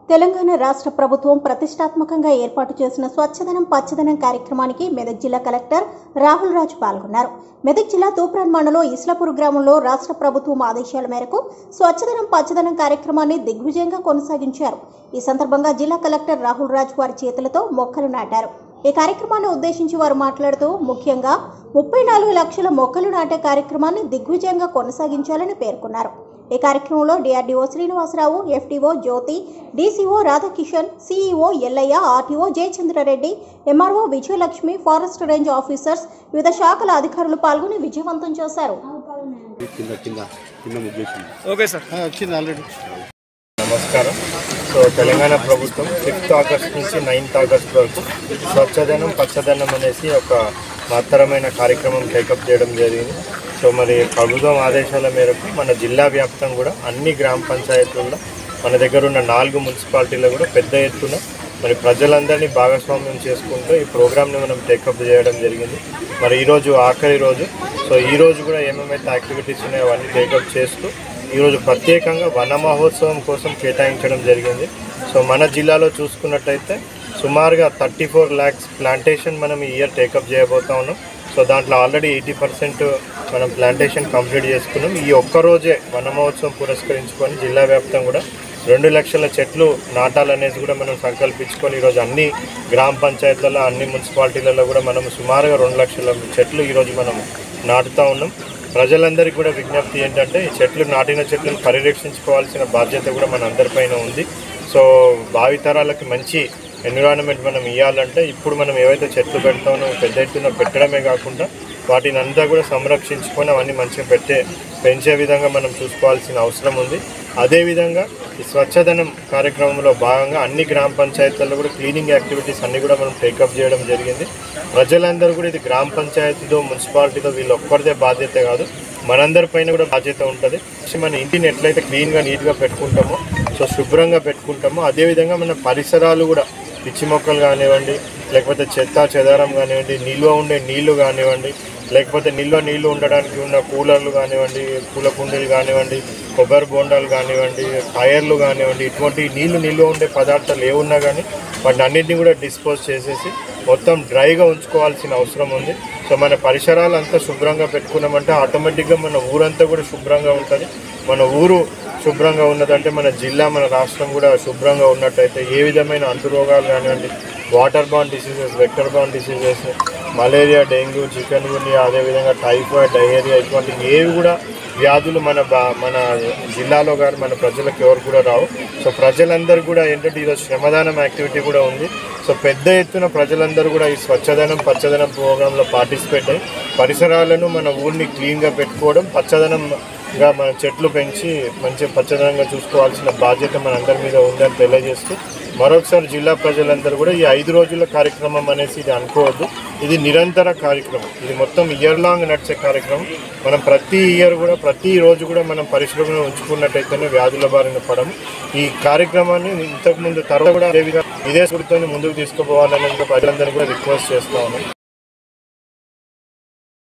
తెలంగాణ రాష్ట్ర ప్రభుత్వం ప్రతిష్టాత్మకంగా ఏర్పాటు చేసిన స్వచ్ఛదనం పచ్చదనం కార్యక్రమానికి మెదక్ జిల్లా కలెక్టర్ రాహుల్ రాజ్ పాల్గొన్నారు. మెదక్ జిల్లా తూప్రాన్ మండలం ఇస్లాపూర్ గ్రామంలో రాష్ట్ర ప్రభుత్వం ఆదేశాల మేరకు స్వచ్ఛదనం పచ్చదనం కార్యక్రమాన్ని దిగ్విజయంగా కొనసాగించారు. ఈ సందర్భంగా జిల్లా కలెక్టర్ రాహుల్ రాజ్ వారి చేతులతో మొక్కలు నాటారు. ఈ కార్యక్రమాన్ని ఉద్దేశించి వారు మాట్లాడుతూ ముఖ్యంగా 34 లక్షల మొక్కలు నాటే కార్యక్రమాన్ని దిగ్విజయంగా కొనసాగించాలని పేర్కొన్నారు. ఈ కార్యక్రమంలో DRDO Srinivasarao, FTO Jyothi, DCO Radhakishan, CEO Ellaiah, RTO Jayachandrareddy, MRO Vijayalakshmi, forest range officers, వివిధ శాఖల అధికారులు పాల్గొని విజయవంతం చేశారు. నమస్కారం. తెలంగాణ ప్రభుత్వం 5th ఆగస్ట్ నుంచి 9th ఆగస్ట్ వరకు స్వచ్ఛదనం పచ్చదనం అనేసి ఒక మహత్తరమైన కార్యక్రమం టేకప్ చేయడం జరిగింది. మరి ప్రభుత్వం ఆదేశాల మేరకు మన జిల్లా వ్యాప్తం కూడా అన్ని గ్రామ పంచాయతీల్లో మన దగ్గర ఉన్న 4 మున్సిపాలిటీలో కూడా పెద్ద ఎత్తున మరి ప్రజలందరినీ భాగస్వామ్యం చేసుకుంటూ ఈ ప్రోగ్రామ్ని మనం టేకప్ చేయడం జరిగింది. మరి ఈరోజు ఆఖరి రోజు. ఈరోజు కూడా ఏమేమైతే యాక్టివిటీస్ ఉన్నాయో అవన్నీ టేకప్ చేస్తూ ఈరోజు ప్రత్యేకంగా వన మహోత్సవం కోసం కేటాయించడం జరిగింది. మన జిల్లాలో చూసుకున్నట్టయితే సుమారుగా 34 lakhs ప్లాంటేషన్ మనం ఈ ఇయర్ టేకప్ చేయబోతా ఉన్నాం. దాంట్లో ఆల్రెడీ 80% మనం ప్లాంటేషన్ కంప్లీట్ చేసుకున్నాం. ఈ ఒక్కరోజే వన మహోత్సవం పురస్కరించుకొని జిల్లా వ్యాప్తం కూడా 2 లక్షల చెట్లు నాటాలనేసి కూడా మనం సంకల్పించుకొని ఈరోజు అన్ని గ్రామ పంచాయతీలలో అన్ని మున్సిపాలిటీలలో కూడా మనం సుమారుగా 2 లక్షల చెట్లు ఈరోజు మనం నాటుతూ ఉన్నాం. ప్రజలందరికీ కూడా విజ్ఞప్తి ఏంటంటే ఈ చెట్లు నాటిన చెట్లను పరిరక్షించుకోవాల్సిన బాధ్యత కూడా మన అందరిపైన ఉంది. భావితరాలకి మంచి ఎన్విరాన్మెంట్ మనం ఇవ్వాలంటే ఇప్పుడు మనం ఏవైతే చెట్లు పెడతామో పెద్ద ఎత్తున పెట్టడమే కాకుండా వాటిని అంతా కూడా సంరక్షించుకొని అవన్నీ మంచిగా పెంచే విధంగా మనం చూసుకోవాల్సిన అవసరం ఉంది. అదేవిధంగా ఈ స్వచ్ఛదనం కార్యక్రమంలో భాగంగా అన్ని గ్రామ పంచాయతీల్లో కూడా క్లీనింగ్ యాక్టివిటీస్ అన్నీ కూడా మనం టేకప్ చేయడం జరిగింది. ప్రజలందరూ కూడా ఇది గ్రామ పంచాయతీతో మున్సిపాలిటీతో వీళ్ళు ఒక్కరిదే బాధ్యత కాదు, మనందరిపైన కూడా బాధ్యత ఉంటుంది. మన ఇంటిని ఎట్లయితే క్లీన్గా నీట్గా పెట్టుకుంటామో శుభ్రంగా పెట్టుకుంటామో అదేవిధంగా మన పరిసరాలు కూడా పిచ్చి మొక్కలు కానివ్వండి, లేకపోతే చెత్త చెదారం కానివ్వండి, నిల్వ ఉండే నీళ్లు కానివ్వండి, లేకపోతే నీళ్లు ఉండడానికి ఉన్న కూలర్లు కానివ్వండి, పూల కుండీలు కానివ్వండి, కొబ్బరి బోండాలు కానివ్వండి, టైర్లు కానివ్వండి, ఇటువంటి నిల్వ ఉండే పదార్థాలు ఏమున్నా కానీ వాటిని అన్నింటినీ కూడా డిస్పోజ్ చేసేసి మొత్తం డ్రైగా ఉంచుకోవాల్సిన అవసరం ఉంది. మన పరిసరాలు అంతా శుభ్రంగా పెట్టుకున్నామంటే ఆటోమేటిక్గా మన ఊరంతా కూడా శుభ్రంగా ఉంటుంది. మన ఊరు శుభ్రంగా ఉన్నదంటే మన జిల్లా మన రాష్ట్రం కూడా శుభ్రంగా ఉన్నట్టయితే ఏ విధమైన అంటురోగాలు కానివ్వండి, water borne diseases, vector borne diseases, malaria, dengue, chikungunya, అదేవిధంగా టైఫాయిడ్, డయేరియా ఇటువంటి ఏవి కూడా వ్యాధులు మన జిల్లాలో కానీ మన ప్రజలకు ఎవరు కూడా రావు. ప్రజలందరూ కూడా ఏంటంటే ఈరోజు శ్రమదానం యాక్టివిటీ కూడా ఉంది. పెద్ద ఎత్తున ప్రజలందరూ కూడా ఈ స్వచ్ఛదనం పచ్చదనం ప్రోగ్రాంలో పార్టిసిపేట్ అయ్యి పరిసరాలను మన ఊరిని క్లీన్గా పెట్టుకోవడం, పచ్చదనంగా మన చెట్లు పెంచి మంచి పచ్చదనంగా చూసుకోవాల్సిన బాధ్యత మన అందరి మీద ఉందని తెలియజేస్తూ మరొకసారి జిల్లా ప్రజలందరూ కూడా ఈ 5 రోజుల కార్యక్రమం అనేసి ఇది అనుకోవద్దు. ఇది నిరంతర కార్యక్రమం. ఇది మొత్తం ఇయర్ లాంగ్ నడిచే కార్యక్రమం. మనం ప్రతి ఇయర్ కూడా ప్రతిరోజు కూడా మనం పరిశ్రమను ఉంచుకున్నట్టయితేనే వ్యాధుల బారిన పడము. ఈ కార్యక్రమాన్ని ఇంతకుముందు తర్వాత కూడా ఇదే స్ఫూర్తితో ముందుకు తీసుకుపోవాలనేది ప్రజలందరినీ కూడా రిక్వెస్ట్ చేస్తా ఉన్నాం.